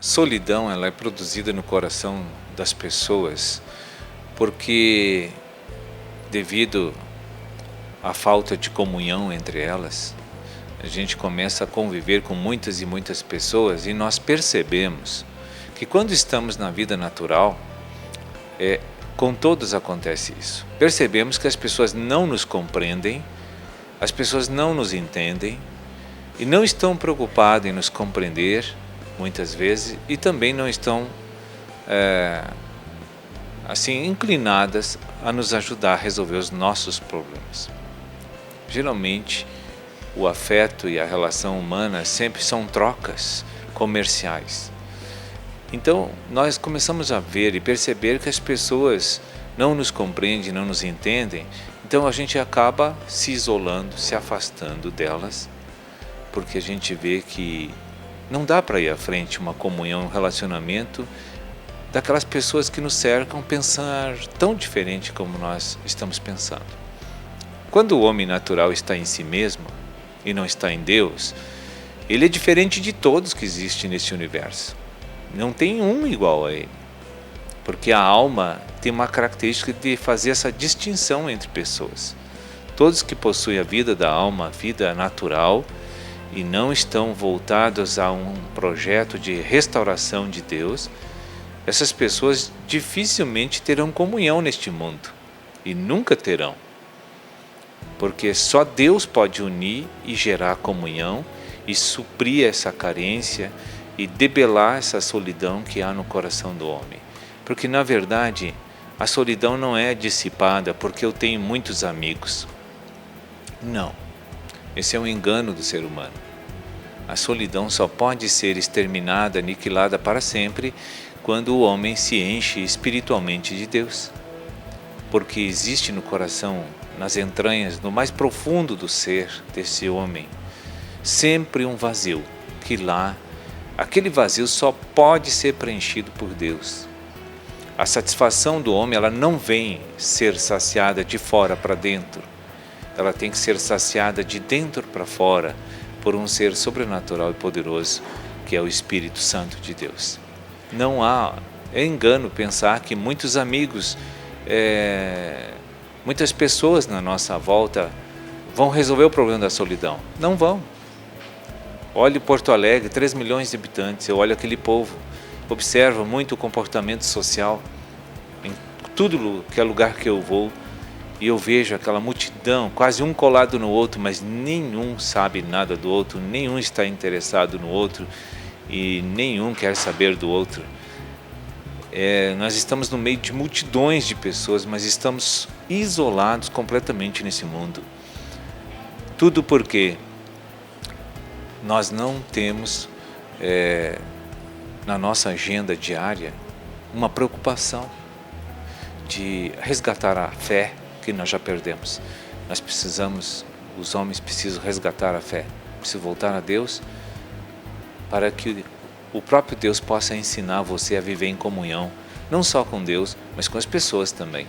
Solidão, ela é produzida no coração das pessoas porque, devido à falta de comunhão entre elas, a gente começa a conviver com muitas e muitas pessoas e nós percebemos que quando estamos na vida natural, com todos acontece isso. Percebemos que as pessoas não nos compreendem, as pessoas não nos entendem e não estão preocupadas em nos compreender muitas vezes e também não estão assim inclinadas a nos ajudar a resolver os nossos problemas. Geralmente o afeto e a relação humana sempre são trocas comerciais. Então nós começamos a ver e perceber que as pessoas não nos compreendem, não nos entendem, então a gente acaba se isolando, se afastando delas, porque a gente vê que não dá para ir à frente uma comunhão, um relacionamento daquelas pessoas que nos cercam pensar tão diferente como nós estamos pensando. Quando o homem natural está em si mesmo e não está em Deus, ele é diferente de todos que existem neste universo. Não tem um igual a ele, porque a alma tem uma característica de fazer essa distinção entre pessoas. Todos que possuem a vida da alma, a vida natural, e não estão voltados a um projeto de restauração de Deus, essas pessoas dificilmente terão comunhão neste mundo, e nunca terão, porque só Deus pode unir e gerar comunhão e suprir essa carência e debelar essa solidão que há no coração do homem. Porque na verdade a solidão não é dissipada porque eu tenho muitos amigos. Não, esse é um engano do ser humano. A solidão só pode ser exterminada, aniquilada para sempre, quando o homem se enche espiritualmente de Deus. Porque existe no coração, nas entranhas, no mais profundo do ser desse homem, sempre um vazio, que lá, aquele vazio só pode ser preenchido por Deus. A satisfação do homem, ela não vem ser saciada de fora para dentro, ela tem que ser saciada de dentro para fora, por um ser sobrenatural e poderoso, que é o Espírito Santo de Deus. Não há, é engano pensar que muitos amigos, muitas pessoas na nossa volta vão resolver o problema da solidão. Não vão. Olhe Porto Alegre, 3 milhões de habitantes, eu olho aquele povo, observo muito o comportamento social, em tudo que é lugar que eu vou, e eu vejo aquela multidão, quase um colado no outro, mas nenhum sabe nada do outro, nenhum está interessado no outro e nenhum quer saber do outro. Nós estamos no meio de multidões de pessoas, mas estamos isolados completamente nesse mundo. Tudo porque nós não temos na nossa agenda diária uma preocupação de resgatar a fé que nós já perdemos. Nós precisamos, os homens precisam resgatar a fé, precisam voltar a Deus para que o próprio Deus possa ensinar você a viver em comunhão, não só com Deus, mas com as pessoas também.